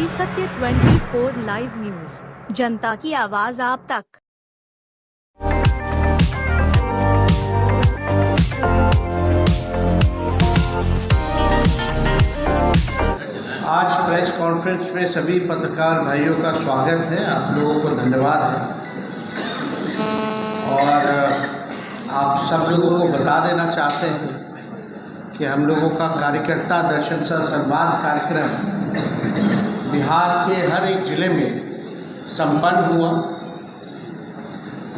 सत्य 24 live news, जनता की आवाज आप तक। आज प्रेस कॉन्फ्रेंस में सभी पत्रकार भाइयों का स्वागत है। आप लोगों को धन्यवाद है और आप सब लोगों को बता देना चाहते हैं कि हम लोगों का कार्यकर्ता दर्शन सह संवाद कार्यक्रम बिहार के हर एक ज़िले में संपन्न हुआ।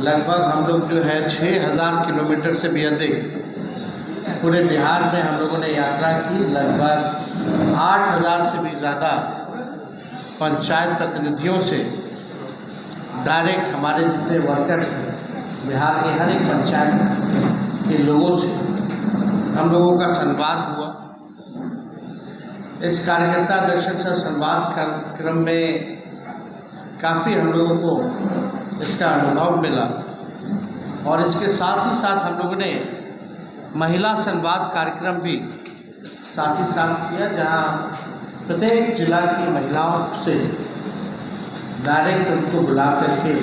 लगभग हम लोग जो है 6000 किलोमीटर से भी अधिक पूरे बिहार में हम लोगों ने यात्रा की। लगभग 8000 से भी ज़्यादा पंचायत प्रतिनिधियों से डायरेक्ट हमारे जितने वर्कर थे बिहार के हर एक पंचायत के लोगों से हम लोगों का संवाद हुआ। इस कार्यकर्ता दर्शन सह संवाद कार्यक्रम में काफ़ी हम लोगों को इसका अनुभव मिला और इसके साथ ही साथ हम लोगों ने महिला संवाद कार्यक्रम भी साथ ही साथ किया, जहां प्रत्येक जिला की महिलाओं से डायरेक्ट उनको बुला करके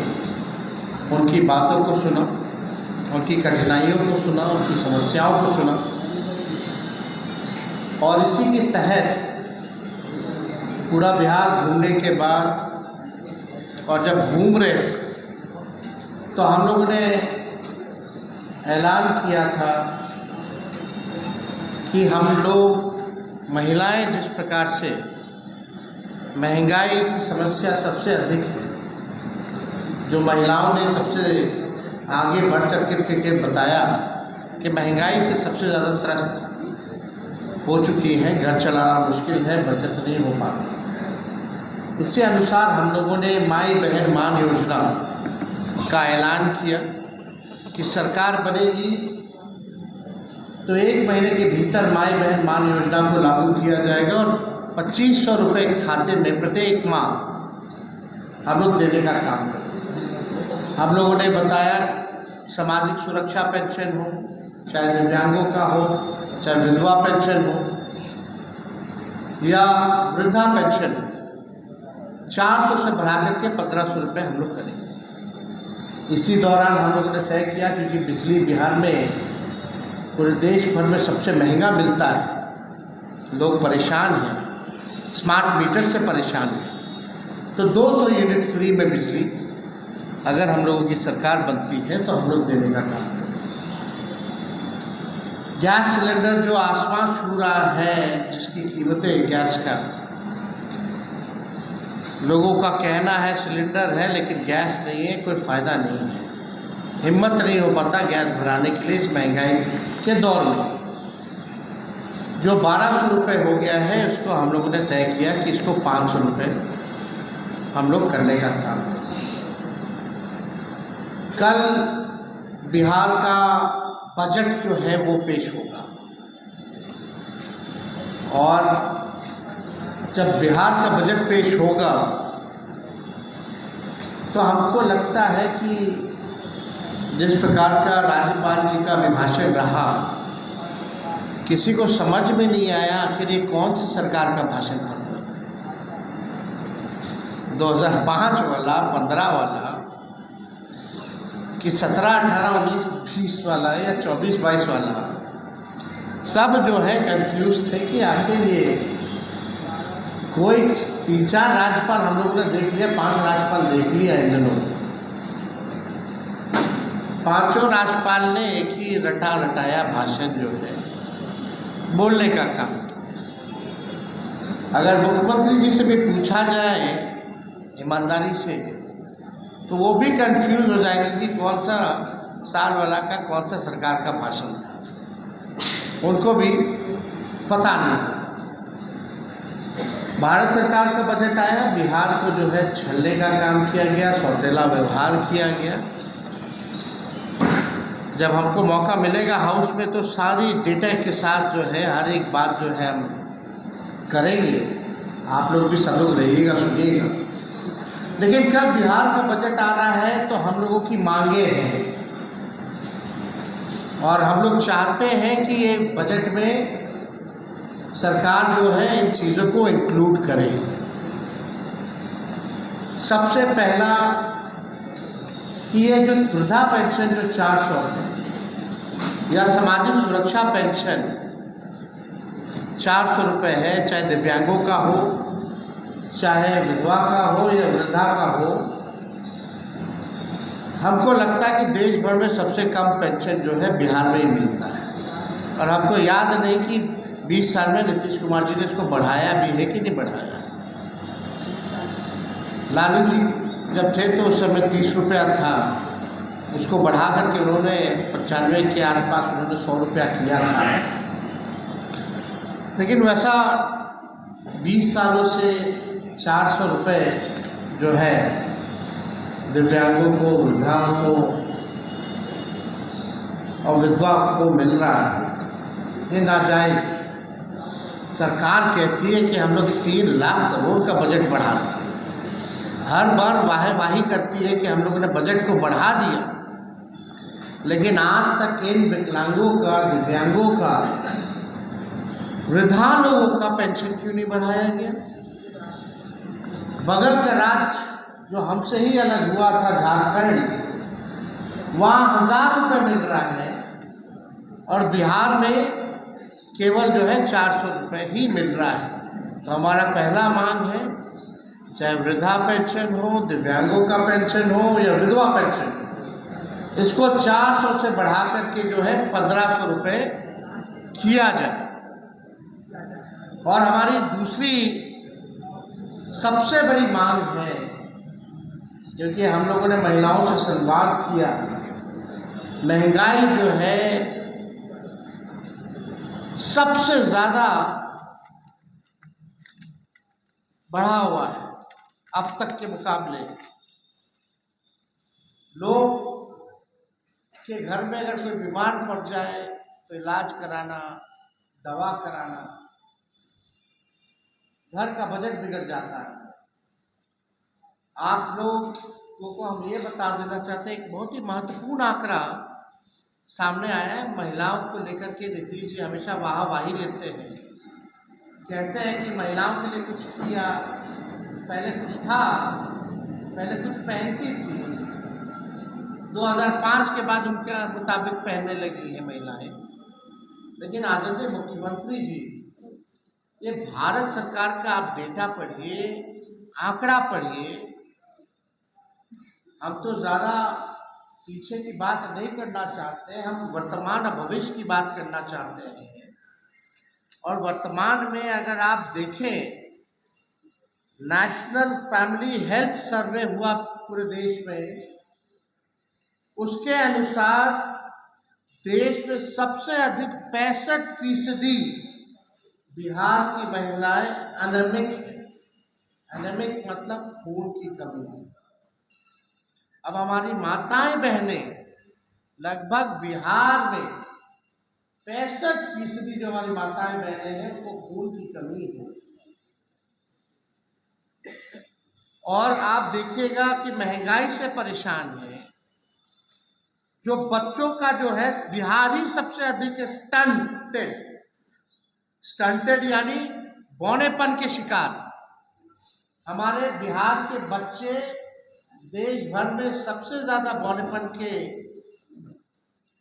उनकी बातों को सुना, उनकी कठिनाइयों को सुना, उनकी समस्याओं को सुना। और इसी के तहत पूरा बिहार घूमने के बाद और जब घूम रहे तो हम लोगों ने ऐलान किया था कि हम लोग महिलाएं जिस प्रकार से महंगाई की समस्या सबसे अधिक है, जो महिलाओं ने सबसे आगे बढ़ चढ़ के बताया कि महंगाई से सबसे ज़्यादा त्रस्त हो चुकी हैं, घर चलाना मुश्किल है, बचत नहीं हो पाती। इसी अनुसार हम लोगों ने माई बहन मान योजना का ऐलान किया कि सरकार बनेगी तो 1 महीने के भीतर माई बहन मान योजना को लागू किया जाएगा और 2500 रुपये खाते में प्रत्येक माह हम लोग देने का काम करें। हम लोगों ने बताया सामाजिक सुरक्षा पेंशन हो, चाहे दिव्यांगों का हो, चाहे विधवा पेंशन हो या वृद्धा पेंशन हो, 400 से बढ़ा करके 1500 रुपये हम लोग करेंगे। इसी दौरान हम लोगों ने तय किया क्योंकि बिजली बिहार में पूरे देश भर में सबसे महंगा मिलता है, लोग परेशान हैं, स्मार्ट मीटर से परेशान हैं, तो 200 यूनिट फ्री में बिजली अगर हम लोगों की सरकार बनती है तो हम लोग देने का काम करें। गैस सिलेंडर जो आसमान छू रहा है, जिसकी कीमतें गैस का, लोगों का कहना है सिलेंडर है लेकिन गैस नहीं है, कोई फ़ायदा नहीं है, हिम्मत नहीं हो पाता गैस भराने के लिए इस महंगाई के दौर में। जो 1200 रुपये हो गया है उसको हम लोगों ने तय किया कि इसको 500 रुपये हम लोग करने का काम करें। कल बिहार का बजट जो है वो पेश होगा और जब बिहार का बजट पेश होगा तो हमको लगता है कि जिस प्रकार का राज्यपाल जी का अभिभाषण रहा, किसी को समझ में नहीं आया आखिर ये कौन सी सरकार का भाषण था। 2005 वाला, 15 वाला कि 17, 18, 19, 20 वाला या 24, 22 वाला, सब जो है कंफ्यूज थे कि आखिर ये कोई 3-4 राज्यपाल हम लोगों ने देख लिया, 5 राज्यपाल देख लिया इन दिनों। 5 राज्यपाल ने एक ही रटा रटाया भाषण जो है बोलने का काम किया। अगर मुख्यमंत्री जी से भी पूछा जाए ईमानदारी से तो वो भी कंफ्यूज हो जाएंगे कि कौन सा साल वाला का कौन सा सरकार का भाषण था, उनको भी पता नहीं। भारत सरकार का बजट आया, बिहार को जो है छलने का काम किया गया, सौतेला व्यवहार किया गया। जब हमको मौका मिलेगा हाउस में तो सारी डेटा के साथ जो है हर एक बात जो है हम करेंगे, आप लोग भी सब लोग रहिएगा, सुनिएगा। लेकिन कल बिहार का बजट आ रहा है तो हम लोगों की मांगे हैं और हम लोग चाहते हैं कि ये बजट में सरकार जो है इन चीज़ों को इंक्लूड करे। सबसे पहला कि ये जो वृद्धा पेंशन जो 400 रुपये या सामाजिक सुरक्षा पेंशन 400 रुपये है, चाहे दिव्यांगों का हो, चाहे विधवा का हो या वृद्धा का हो, हमको लगता है कि देश भर में सबसे कम पेंशन जो है बिहार में ही मिलता है। और हमको याद नहीं कि 20 साल में नीतीश कुमार जी ने इसको बढ़ाया भी है कि नहीं बढ़ाया। लालू जी जब थे तो उस समय 30 रुपया था, उसको बढ़ा करके उन्होंने 95 के आसपास उन्होंने 100 रुपया किया था। लेकिन वैसा 20 सालों से 400 रुपये जो है दिव्यांगों को, वृद्धाओं को और विधवा को मिल रहा है, ये नाजायज़। सरकार कहती है कि हम लोग 3 लाख करोड़ का बजट बढ़ा दें, हर बार वाहवाही करती है कि हम लोगों ने बजट को बढ़ा दिया, लेकिन आज तक इन विकलांगों का, दिव्यांगों का, वृद्धा लोगों का पेंशन क्यों नहीं बढ़ाया गया। बगल का राज्य जो हमसे ही अलग हुआ था, झारखंड, वहाँ 1000 रुपये मिल रहा है और बिहार में केवल जो है 400 रुपये ही मिल रहा है। तो हमारा पहला मांग है, चाहे वृद्धा पेंशन हो, दिव्यांगों का पेंशन हो या विधवा पेंशन, इसको 400 से बढ़ा करके जो है 1500 रुपये किया जाए। और हमारी दूसरी सबसे बड़ी मांग है, क्योंकि हम लोगों ने महिलाओं से संवाद किया, महंगाई जो है सबसे ज़्यादा बढ़ा हुआ है अब तक के मुकाबले। लोग के घर में अगर कोई बीमार पड़ जाए तो इलाज कराना, दवा कराना, घर का बजट बिगड़ जाता है। आप लोगों को हम ये बता देना चाहते हैं, एक बहुत ही महत्वपूर्ण आंकड़ा सामने आया है महिलाओं को लेकर के। नीतीश जी हमेशा वाहवाही लेते हैं, कहते हैं कि महिलाओं के लिए कुछ किया, पहले कुछ था, पहले कुछ पहनती थी, 2005 के बाद उनके मुताबिक पहनने लगी है महिलाएं। लेकिन आदरणीय मुख्यमंत्री जी, ये भारत सरकार का आप डेटा पढ़िए, आंकड़ा पढ़िए। हम तो ज़्यादा पीछे की बात नहीं करना चाहते, हम वर्तमान और भविष्य की बात करना चाहते हैं। और वर्तमान में अगर आप देखें, नेशनल फैमिली हेल्थ सर्वे हुआ पूरे देश में, उसके अनुसार देश में सबसे अधिक 65% बिहार की महिलाएं एनीमिक है। एनीमिक मतलब खून की कमी है। अब हमारी माताएं बहनें लगभग बिहार में 65% जो हमारी माताएं बहनें हैं वो खून की कमी है। और आप देखिएगा कि महंगाई से परेशान है। जो बच्चों का जो है, बिहार ही सबसे अधिक स्टंटेड यानी बौनेपन के शिकार। हमारे बिहार के बच्चे देश भर में सबसे ज्यादा बौनेपन के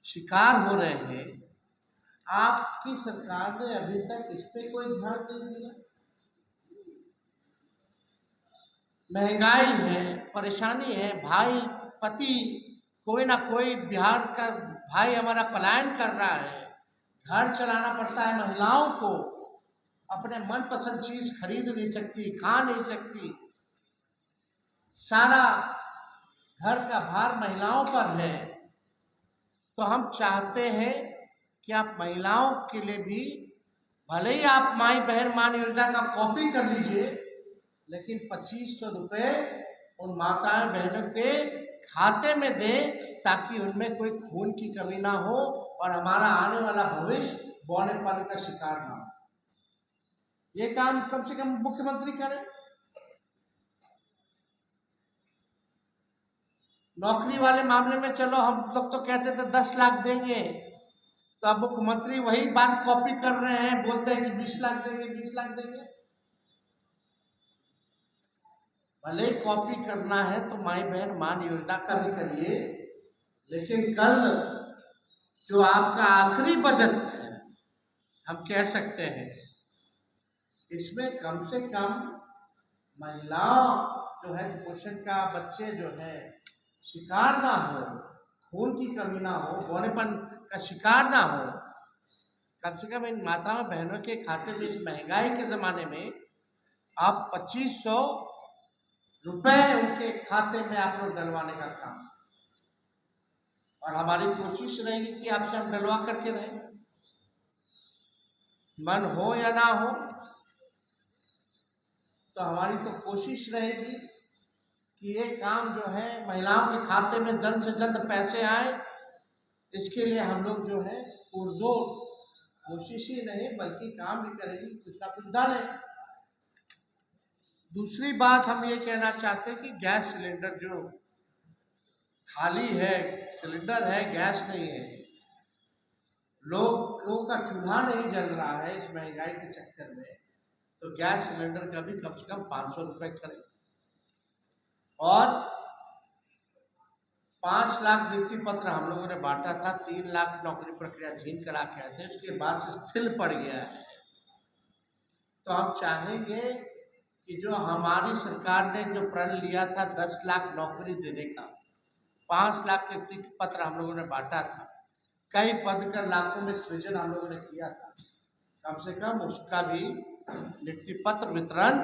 शिकार हो रहे हैं। आपकी सरकार ने अभी तक इस पे कोई ध्यान नहीं दिया। महंगाई है, परेशानी है, भाई पति कोई ना कोई बिहार का भाई हमारा पलायन कर रहा है, घर चलाना पड़ता है। महिलाओं को अपने मनपसंद चीज खरीद नहीं सकती, खा नहीं सकती, सारा घर का भार महिलाओं पर है। तो हम चाहते हैं कि आप महिलाओं के लिए भी, भले ही आप माई बहन मान योजना का कॉपी कर लीजिए, लेकिन 2500 रुपये उन माताएं बहनों के खाते में दें, ताकि उनमें कोई खून की कमी ना हो और हमारा आने वाला भविष्य बौनेपन का शिकार ना हो। ये काम कम से कम मुख्यमंत्री करें। नौकरी वाले मामले में चलो हम लोग तो कहते थे 10 लाख देंगे, तो अब मुख्यमंत्री वही बात कॉपी कर रहे हैं, बोलते हैं कि 20 लाख देंगे, 20 लाख देंगे। भले कॉपी करना है तो माई बहन मान योजना का भी करिए, लेकिन कल जो आपका आखिरी बजट है, हम कह सकते हैं, इसमें कम से कम महिलाओं जो है कुपोषण का, बच्चे जो है शिकार ना हो, खून की कमी ना हो, बौनेपन का शिकार ना हो। कम से कम इन माताओं बहनों के खाते में इस महंगाई के ज़माने में आप 2500 रुपए उनके खाते में आप लोग डलवाने का काम, और हमारी कोशिश रहेगी कि आपसे हम डलवा करके रहें, मन हो या ना हो। तो हमारी तो कोशिश रहेगी कि ये काम जो है महिलाओं के खाते में जल्द से जल्द पैसे आए। इसके लिए हम लोग जो है पुरजोर कोशिश ही नहीं बल्कि काम भी करेंगे, कुछ ना कुछ डालें। दूसरी बात हम ये कहना चाहते हैं कि गैस सिलेंडर जो खाली है, सिलेंडर है, गैस नहीं है, लोगों का चूल्हा नहीं जल रहा है इस महंगाई के चक्कर में, तो गैस सिलेंडर का भी कम से कम 500 रुपए करें। और 5 लाख नियुक्ति पत्र हम लोगों ने बांटा था, 3 लाख नौकरी प्रक्रिया अधीन करा के आए थे, उसके बाद से स्थिर पड़ गया है। तो हम चाहेंगे कि जो हमारी सरकार ने जो प्रण लिया था 10 लाख नौकरी देने का, 5 लाख नियुक्ति पत्र हम लोगों ने बांटा था, कई पद का लाखों में सृजन हम लोगों ने किया था, कम से कम उसका भी नियुक्ति पत्र वितरण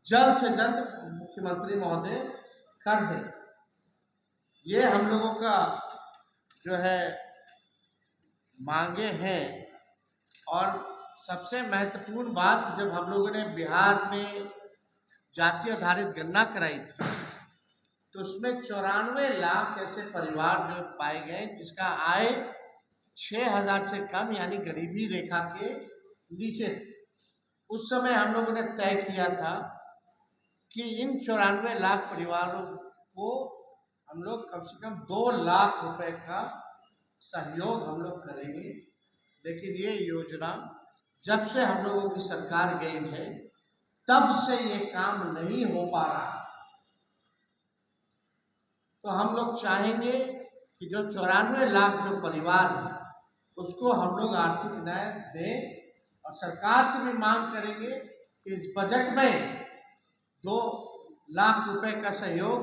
जल्द से जल्द मुख्यमंत्री महोदय कर दें। ये हम लोगों का जो है मांगे हैं। और सबसे महत्वपूर्ण बात, जब हम लोगों ने बिहार में जाति आधारित गणना कराई थी तो उसमें 94 लाख ऐसे परिवार जो पाए गए जिसका आय 6000 से कम यानी गरीबी रेखा के नीचे थे। उस समय हम लोगों ने तय किया था कि इन 94 लाख परिवारों को हम लोग कम से कम 2 लाख रुपए का सहयोग हम लोग करेंगे। लेकिन ये योजना जब से हम लोगों की सरकार गई है तब से ये काम नहीं हो पा रहा। तो हम लोग चाहेंगे कि जो 94 लाख जो परिवार है उसको हम लोग आर्थिक न्याय दें, और सरकार से भी मांग करेंगे कि इस बजट में 2 लाख रुपए का सहयोग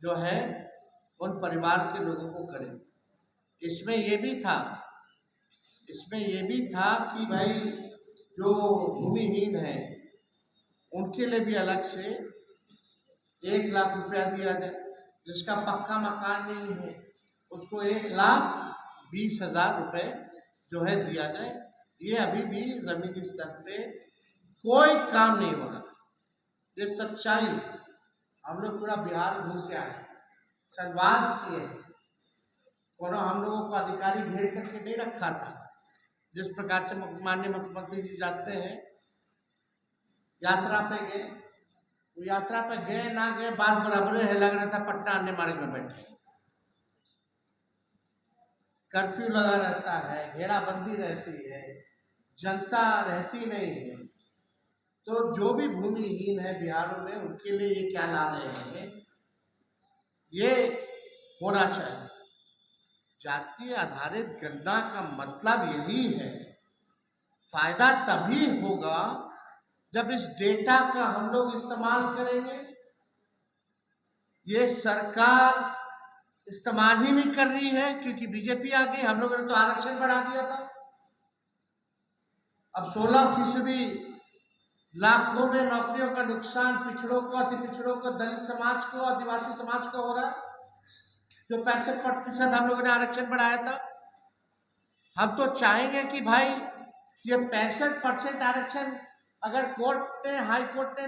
जो है उन परिवार के लोगों को करें। इसमें ये भी था कि भाई जो भूमिहीन है उनके लिए भी अलग से 1 लाख रुपया दिया जाए, जिसका पक्का मकान नहीं है उसको 1,20,000 रुपए जो है दिया जाए। ये अभी भी जमीनी स्तर पे कोई काम नहीं हो रहा, ये सच्चाई। हम लोग पूरा बिहार घूम के आए, संवाद किए, कोनो हम लोगों को अधिकारी घेर करके नहीं रखा था। जिस प्रकार से माननीय मुख्यमंत्री जी जाते हैं, यात्रा पे गए, वो यात्रा पे गए ना गए बात बराबर है, लग रहा था पटना अन्य मार्ग में बैठे। कर्फ्यू लगा रहता है, घेराबंदी रहती है, जनता रहती नहीं है। तो जो भी भूमिहीन है बिहार में उनके लिए ये क्या ला रहे हैं, ये होना चाहिए। जातीय आधारित गणना का मतलब यही है, फायदा तभी होगा जब इस डेटा का हम लोग इस्तेमाल करेंगे। ये सरकार इस्तेमाल ही नहीं कर रही है क्योंकि बीजेपी आ गई। हम लोगों ने तो आरक्षण बढ़ा दिया था, अब 16% लाखों में नौकरियों का नुकसान पिछड़ों को, अति पिछड़ों को, दलित समाज को, आदिवासी समाज को हो रहा है। जो 65% हम लोगों ने आरक्षण बढ़ाया था, हम तो चाहेंगे कि भाई ये 65% आरक्षण अगर कोर्ट ने, हाई कोर्ट ने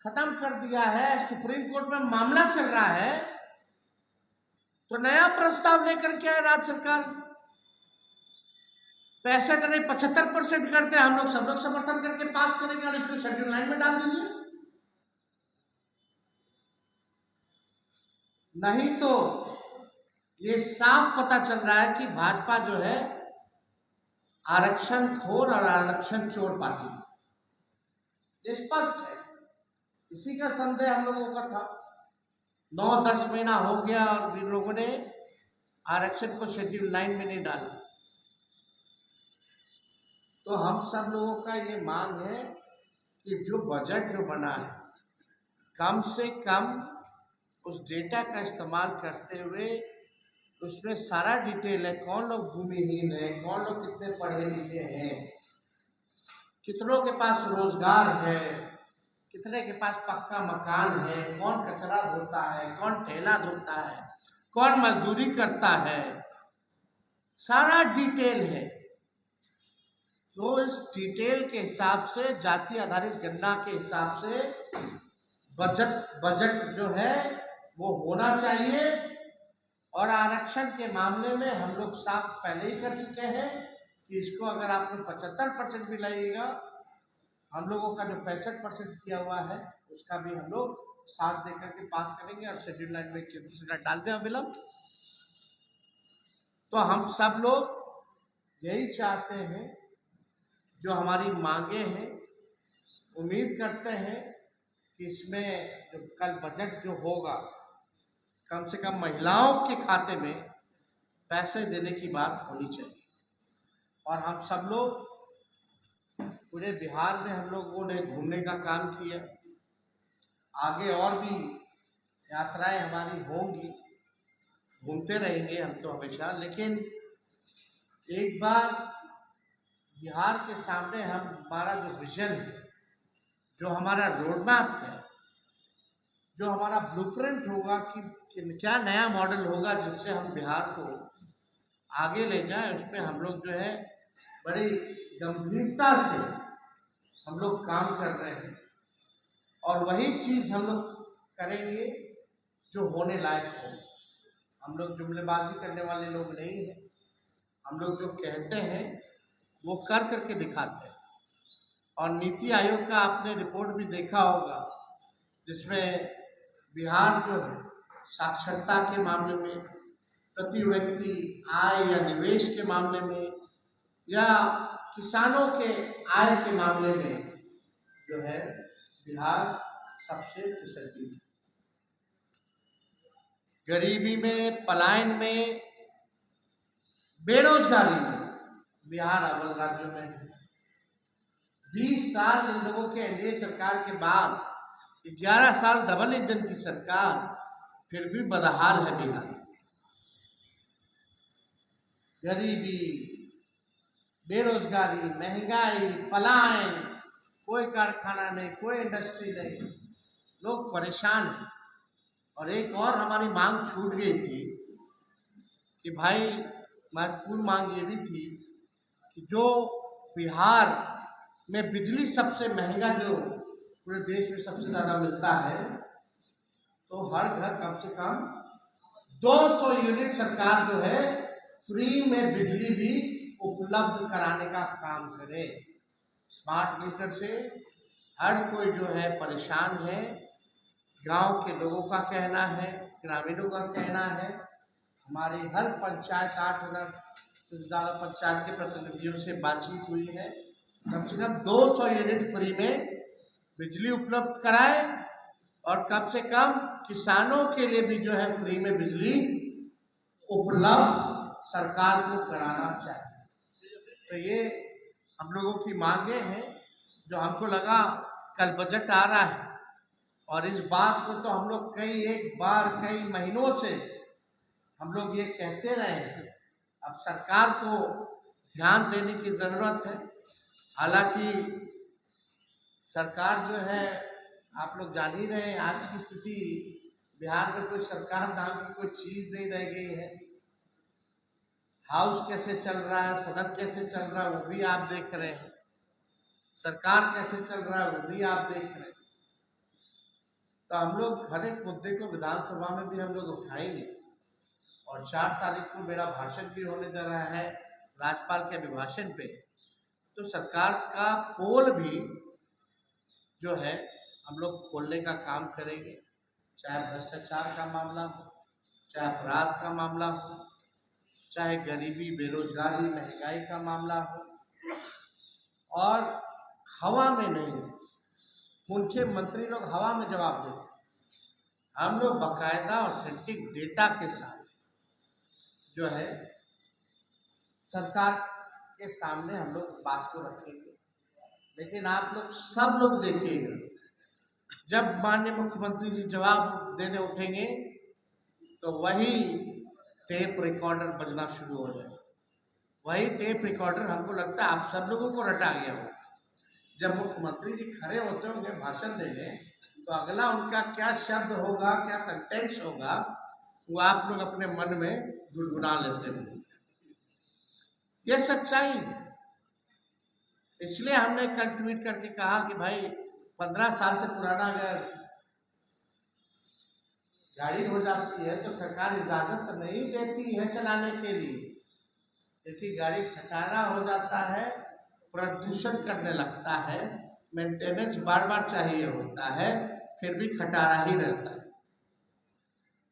खत्म कर दिया है, सुप्रीम कोर्ट में मामला चल रहा है, तो नया प्रस्ताव लेकर के आए राज्य सरकार। 65 नहीं 75% करते, हम लोग सब लोग समर्थन करके पास करेंगे और इसको शेड्यूल 9 में डाल दीजिए। नहीं तो ये साफ पता चल रहा है कि भाजपा जो है आरक्षण खोर और आरक्षण चोर पार्टी, ये स्पष्ट है। इसी का संदेह हम लोगों का था। 9-10 महीना हो गया और इन लोगों ने आरक्षण को शेड्यूल 9 में नहीं डाला। तो हम सब लोगों का ये मांग है कि जो बजट जो बना है, कम से कम उस डेटा का इस्तेमाल करते हुए उसमें सारा डिटेल है, कौन लोग भूमिहीन है, कौन लोग कितने पढ़े लिखे हैं, कितनों के पास रोजगार है, कितने के पास पक्का मकान है, कौन कचरा धोता है, कौन ठेला धोता है, कौन मजदूरी करता है, सारा डिटेल है। तो इस डिटेल के हिसाब से, जाति आधारित गणना के हिसाब से बजट जो है वो होना चाहिए। और आरक्षण के मामले में हम लोग साफ पहले ही कर चुके हैं कि इसको अगर आपने 75% भी लगेगा, हम लोगों का जो 65% किया हुआ है उसका भी हम लोग साथ देकर के पास करेंगे और शेड्यूल 9 में केंद्र सरकार डाल दें अविलंब। तो हम सब लोग यही चाहते हैं, जो हमारी मांगे हैं, उम्मीद करते हैं कि इसमें जो कल बजट जो होगा, कम से कम महिलाओं के खाते में पैसे देने की बात होनी चाहिए। और हम सब लोग पूरे बिहार में हम लोगों ने घूमने का काम किया, आगे और भी यात्राएं हमारी होंगी, घूमते रहेंगे हम तो हमेशा। लेकिन एक बार बिहार के सामने हमारा जो विजन है, जो हमारा रोड मैप है, जो हमारा ब्लूप्रिंट होगा कि क्या नया मॉडल होगा जिससे हम बिहार को आगे ले जाएं, उस पर हम लोग जो है बड़ी गंभीरता से हम लोग काम कर रहे हैं। और वही चीज़ हम लोग करेंगे जो होने लायक हो। हम लोग जुमलेबाजी करने वाले लोग नहीं हैं। हम लोग जो कहते हैं वो कर करके दिखाते हैं। और नीति आयोग का आपने रिपोर्ट भी देखा होगा, जिसमें बिहार जो है साक्षरता के मामले में, प्रति व्यक्ति आय या निवेश के मामले में, या किसानों के आय के मामले में जो है बिहार सबसे फिसलती है। गरीबी में, पलायन में, बेरोजगारी में बिहार अव्वल राज्यों में है। 20 साल इन लोगों के एनडीए सरकार के बाद 11 साल डबल इंजन की सरकार, फिर भी बदहाल है बिहार। गरीबी, बेरोजगारी, महंगाई, पलायन, कोई कारखाना नहीं, कोई इंडस्ट्री नहीं, लोग परेशान हैं। और एक और हमारी मांग छूट गई थी कि भाई, महत्वपूर्ण मांग ये भी थी कि जो बिहार में बिजली सबसे महंगा, जो पूरे देश में सबसे ज़्यादा मिलता है, तो हर घर कम से कम 200 यूनिट सरकार जो है फ्री में बिजली भी उपलब्ध कराने का काम करे। स्मार्ट मीटर से हर कोई जो है परेशान है। गांव के लोगों का कहना है, ग्रामीणों का कहना है। हमारी हर पंचायत, 8,000 से ज़्यादा पंचायत के प्रतिनिधियों से बातचीत हुई है, कम से कम 200 यूनिट फ्री में बिजली उपलब्ध कराए। और कम से कम किसानों के लिए भी जो है फ्री में बिजली उपलब्ध सरकार को कराना चाहिए। तो ये हम लोगों की मांगे हैं, जो हमको लगा कल बजट आ रहा है, और इस बात को तो हम लोग कई महीनों से हम लोग ये कहते रहे हैं। अब सरकार को ध्यान देने की ज़रूरत है। हालांकि सरकार जो है, आप लोग जान ही रहे हैं, आज की स्थिति बिहार में कोई सरकार नाम की कोई चीज़ नहीं रह गई है। हाउस कैसे चल रहा है, सदन कैसे चल रहा है, वो भी आप देख रहे हैं। सरकार कैसे चल रहा है, वो भी आप देख रहे हैं। तो हम लोग हर एक मुद्दे को विधानसभा में भी हम लोग उठाएंगे। और 4 तारीख को मेरा भाषण भी होने जा रहा है राज्यपाल के अभिभाषण पे। तो सरकार का पोल भी जो है हम लोग खोलने का काम करेंगे, चाहे भ्रष्टाचार का मामला हो, चाहे अपराध का मामला हो, चाहे गरीबी, बेरोजगारी, महंगाई का मामला हो। और हवा में नहीं, उनके मंत्री लोग हवा में जवाब देते। हम लोग बाकायदा ऑथेंटिक डेटा के साथ जो है सरकार के सामने हम लोग बात को रखेंगे। लेकिन आप लोग सब लोग देखिएगा, जब माननीय मुख्यमंत्री जी जवाब देने उठेंगे तो वही टेप रिकॉर्डर बजना शुरू हो जाए। वही टेप रिकॉर्डर हमको लगता है आप सब लोगों को रटा गया होगा। जब मुख्यमंत्री जी खड़े होते होंगे भाषण देने, तो अगला उनका क्या शब्द होगा, क्या सेंटेंस होगा, वो आप लोग अपने मन में गुनगुना लेते होंगे। ये सच्चाई है। इसलिए हमने कल ट्वीट करके कहा कि भाई 15 साल से पुराना अगर गाड़ी हो जाती है तो सरकार इजाजत नहीं देती है चलाने के लिए, क्योंकि गाड़ी खटारा हो जाता है, प्रदूषण करने लगता है, मेंटेनेंस बार बार चाहिए होता है, फिर भी खटारा ही रहता है।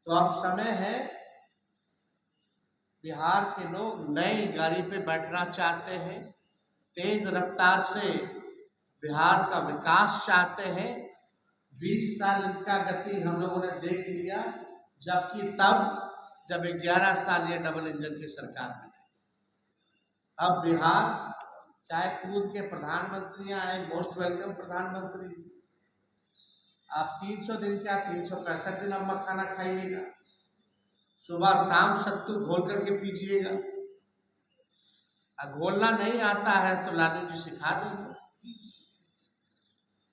तो अब समय है, बिहार के लोग नई गाड़ी पे बैठना चाहते हैं, तेज रफ्तार से बिहार का विकास चाहते हैं। 20 साल इनका गति हम लोगों ने देख लिया, जबकि जब 11 साल ये डबल इंजन की सरकार में है। अब बिहार चाहे कूद के प्रधानमंत्री आए, मोस्ट वेलकम प्रधानमंत्री। आप 300 दिन क्या 365 दिन अब मखाना खाइएगा, सुबह शाम सत्तू घोल करके पीजिएगा। घोलना नहीं आता है तो लालू जी सिखा देंगे।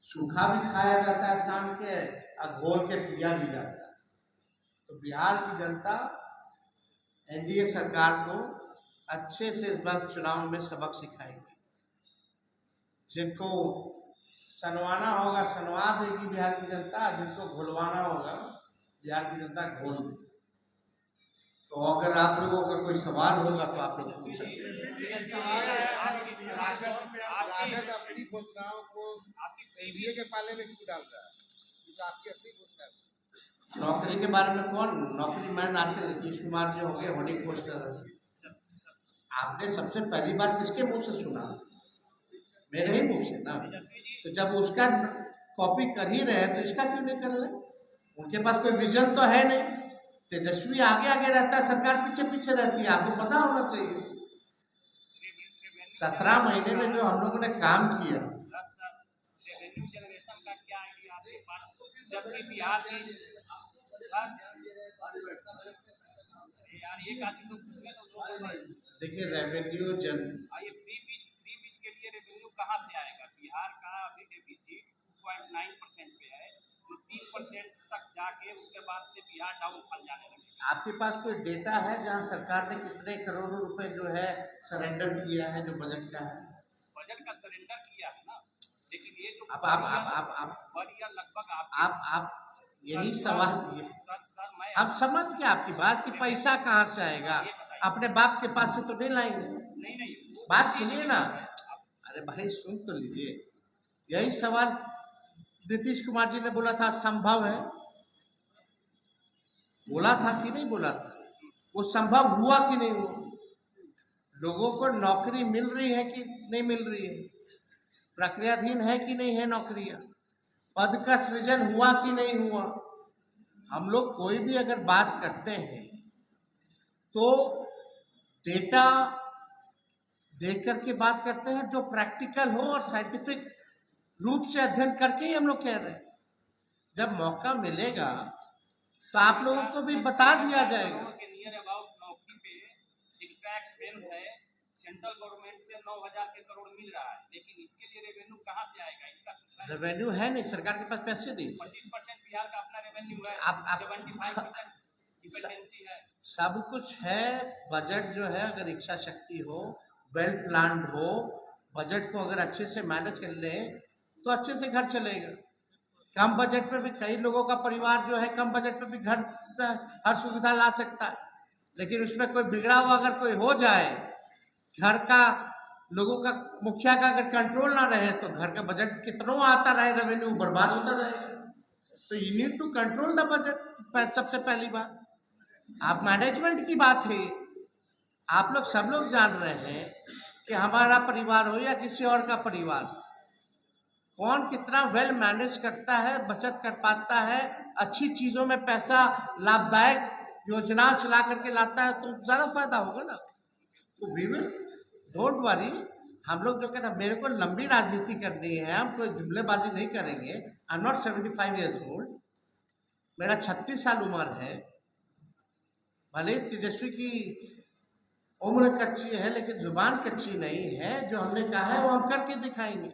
सूखा भी खाया जाता है शाम के, और घोल के पिया भी जाता है। तो बिहार की जनता एनडीए सरकार को अच्छे से इस बार चुनाव में सबक सिखाएगी। जिनको सनवाना होगा सनवा देगी बिहार की जनता, जिनको घोलवाना होगा बिहार की जनता घोल देगी। तो अगर आप लोगों का कोई सवाल होगा तो आप लोग पूछ सकते हैं। राजद अपनी घोषणाओं को एनडीए के पाले में क्यों डाल रहा है? तो आपकी अपनी घोषणा। नौकरी के बारे में कौन नौकरी, मैंने आजकल नीतीश कुमार जो हो गए होर्डिंग पोस्टर, आपने सबसे पहली बार किसके मुंह से सुना? मेरे ही मुंह से ना। तो जब उसका कॉपी कर ही रहे तो इसका क्यों नहीं कर रहे? उनके पास कोई विजन तो है नहीं। तेजस्वी आगे आगे रहता है, सरकार पीछे पीछे रहती है, आपको पता होना चाहिए। 17 महीने में जो हम लोगों ने काम किया, रेवेन्यू जनरेशन का क्या आइडिया आपके पास? जबकि बिहार में यार एक आदमी तो देखिए रेवेन्यू फ्री बीच के लिए रेवेन्यू कहाँ से आएगा? बिहार का अभी डेफिसिट 2.9% पे है, तो 3% तक जाके उसके बाद से बिहार डाउनफॉल जाने लगेगा। आपके पास कोई डेटा है जहां सरकार ने कितने करोड़ रुपए जो है सरेंडर किया है, जो बजट का है? बजट का सरेंडर किया है ना, लेकिन ये जो आप लगभग यही सवाल, अब समझ गए आपकी बात कि पैसा कहाँ से आएगा? अपने बाप के पास से तो नहीं लाएंगे। नहीं बात सुनिए ना, अरे भाई सुन तो लीजिए। यही सवाल नीतीश कुमार जी ने बोला था, संभव है, बोला था कि नहीं बोला था? वो संभव हुआ कि नहीं हुआ? लोगों को नौकरी मिल रही है कि नहीं मिल रही है? प्रक्रियाधीन है कि नहीं है नौकरियां? पद का सृजन हुआ कि नहीं हुआ? हम लोग कोई भी अगर बात करते हैं तो डेटा देख करके बात करते हैं, जो प्रैक्टिकल हो और साइंटिफिक रूप से अध्ययन करके ही हम लोग कह रहे हैं। जब मौका मिलेगा तो आप लोगों को भी बता दिया जाएगा। नियर अबाउट नौकरी पे एक्स्ट्रा एक्सपेंस है, सेंट्रल गवर्नमेंट से 9,000 के करोड़ मिल रहा है, लेकिन इसके लिए रेवेन्यू कहाँ से आएगा? इसका कुछ रेवेन्यू है नहीं, सरकार के पास पैसे नहीं। 25% बिहार का अपना रेवेन्यू है, 75% डिपेंडेंसी है। सब कुछ है। बजट जो है, अगर इच्छा शक्ति हो, वेल प्लान्ड हो, बजट को अगर अच्छे से मैनेज कर ले तो अच्छे से घर चलेगा। कम बजट में भी कई लोगों का परिवार जो है कम बजट में भी घर हर सुविधा ला सकता है, लेकिन उसमें कोई बिगड़ा हुआ अगर कोई हो जाए, घर का लोगों का मुखिया का अगर कंट्रोल ना रहे तो घर का बजट कितना आता रहे, रेवेन्यू बर्बाद होता रहेगा। तो you need to control the budget. सबसे पहली बात, आप मैनेजमेंट की बात है। आप लोग सब लोग जान रहे हैं कि हमारा परिवार हो या किसी और का परिवार, कौन कितना वेल मैनेज करता है, बचत कर पाता है, अच्छी चीजों में पैसा लाभदायक योजना चला करके लाता है, तो ज्यादा फायदा होगा ना। तो वी विल, डोंट वरी। हम लोग जो कहना, मेरे को लंबी राजनीति करनी है, हम कोई जुमलेबाजी नहीं करेंगे। I am not 75 years old, मेरा 36 साल उम्र है। भले तेजस्वी की उम्र कच्ची है, लेकिन जुबान कच्ची नहीं है। जो हमने कहा है वो हम करके दिखाएंगे।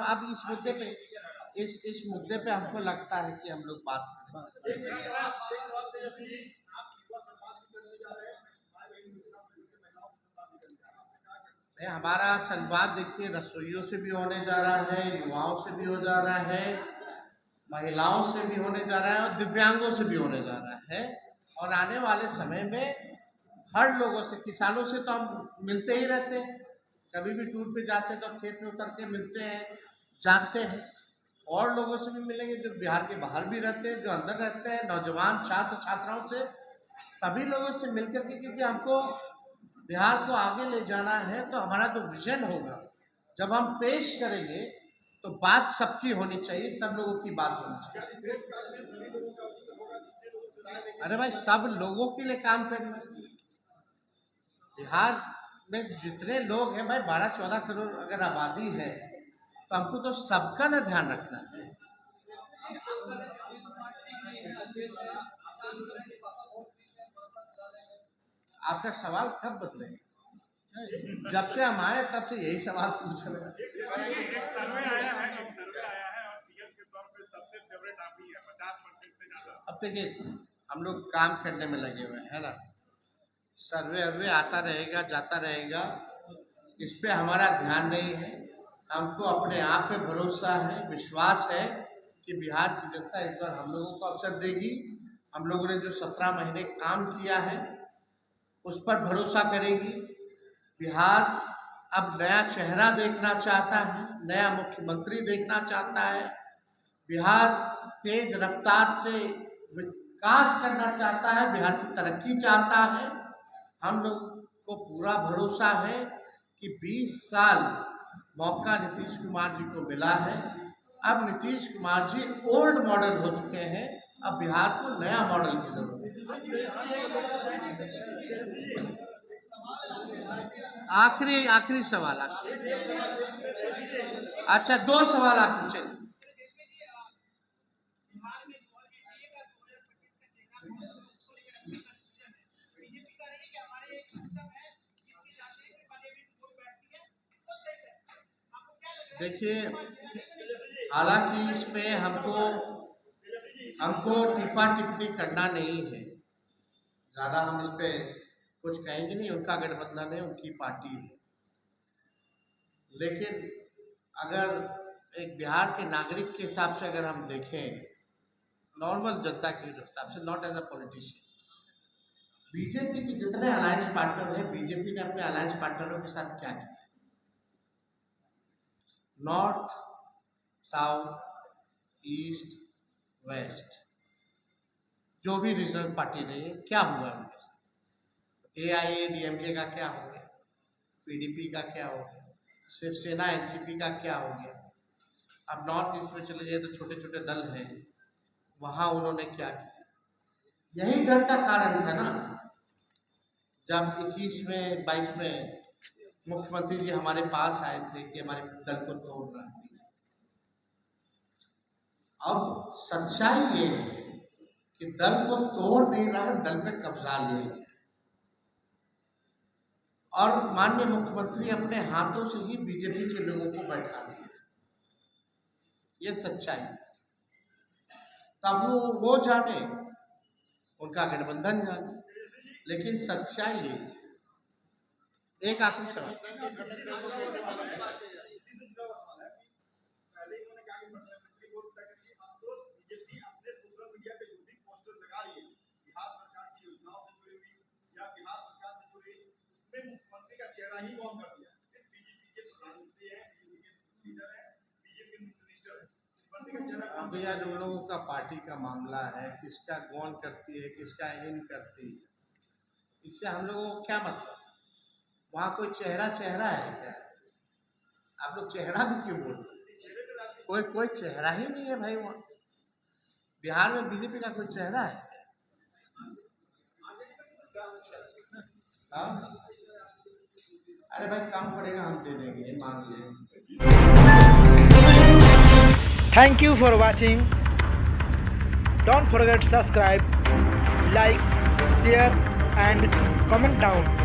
अब इस मुद्दे पे, इस मुद्दे पे हमको लगता है कि हम लोग बात करें। हमारा संवाद देखिए, रसोइयों से भी होने जा रहा है, युवाओं से भी हो जा रहा है, महिलाओं से भी होने जा रहा है, और दिव्यांगों से भी होने जा रहा है। और आने वाले समय में हर लोगों से, किसानों से तो हम मिलते ही रहते हैं, कभी भी टूर पे जाते हैं तो खेत में उतर के मिलते हैं, जाते हैं। और लोगों से भी मिलेंगे जो बिहार के बाहर भी रहते हैं, जो अंदर रहते हैं, नौजवान छात्र छात्राओं से, सभी लोगों से मिलकर के, क्योंकि हमको बिहार को आगे ले जाना है। तो हमारा जो विजन होगा, जब हम पेश करेंगे, तो बात सबकी होनी चाहिए, सब लोगों की बात होनी चाहिए। अरे भाई, सब लोगों के लिए काम करना। बिहार में जितने लोग हैं भाई, 12-14 करोड़ अगर आबादी है, तो हमको तो सबका ना ध्यान रखना है। आपका सवाल कब बदलेगा? जब से हम आए तब से यही सवाल पूछ रहे हैं। सर्वे आया है और सीएम के तौर पे सबसे फेवरेट आप ही है, 50% से ज्यादा। अब देखिए, हम लोग काम करने में लगे हुए हैं ना, सर्वे आता रहेगा, जाता रहेगा, इस पे हमारा ध्यान नहीं है। हमको अपने आप पे भरोसा है, विश्वास है कि बिहार की जनता इस बार हम लोगों को अवसर देगी। हम लोगों ने जो 17 महीने काम किया है, उस पर भरोसा करेगी। बिहार अब नया चेहरा देखना चाहता है, नया मुख्यमंत्री देखना चाहता है। बिहार तेज रफ्तार से विकास करना चाहता है, बिहार की तरक्की चाहता है। हम लोग को पूरा भरोसा है कि 20 साल मौका नीतीश कुमार जी को मिला है। अब नीतीश कुमार जी ओल्ड मॉडल हो चुके हैं, अब बिहार को नया मॉडल की जरूरत है। आखिरी सवाल। अच्छा, 2 सवाल आखिरी। चलिए, देखिए, हालांकि इस पे हमको टिप्पा टिप्पणी करना नहीं है, ज्यादा हम इस पे कुछ कहेंगे नहीं। उनका गठबंधन है, उनकी पार्टी है। लेकिन अगर एक बिहार के नागरिक के हिसाब से अगर हम देखें, नॉर्मल जनता के हिसाब से, not as a politician, BJP के जितने अलायंस पार्टनर हैं, बीजेपी ने अपने अलायंस पार्टनरों के साथ क्या किया? नॉर्थ, साउथ, ईस्ट, वेस्ट, जो भी रीजनल पार्टी रही है, क्या हुआ उनके साथ? AIADMK का क्या हो गया? PDP का क्या हो गया? शिवसेना NCP का क्या हो गया? अब नॉर्थ ईस्ट में चले जाए तो छोटे छोटे दल हैं, वहां उन्होंने क्या किया? यही डर का कारण था ना, जब 21 में 22 में मुख्यमंत्री जी हमारे पास आए थे कि हमारे दल को तोड़ रहा है। अब सच्चाई ये है कि दल को तोड़ दे रहा है, दल पे कब्जा ले रहा है, और माननीय मुख्यमंत्री अपने हाथों से ही बीजेपी के लोगों को बैठा दिया। ये सच्चाई है। तब वो जाने, उनका गठबंधन जाने, लेकिन सच्चाई ये है। एक आखिरी सवाल। मुख्यमंत्री का चेहरा ही कौन कर दिया? सिर्फ बीजेपी के प्रधानमंत्री हैं, बीजेपी के लीडर हैं, बीजेपी मिनिस्टर है। अब यार उन लोगों का पार्टी का मामला है, किसका कौन करती है, किसका इन करती है, इससे हम लोगों को क्या मतलब? वहाँ कोई चेहरा है क्या? आप लोग चेहरा भी क्यों बोल रहे? कोई चेहरा ही नहीं है भाई वहाँ। बिहार में बीजेपी का कोई चेहरा है? हाँ? अरे भाई कम पड़ेगा, हम दे देंगे, ये मान लीजिए। Thank you for watching. Don't forget subscribe, like, share and comment down.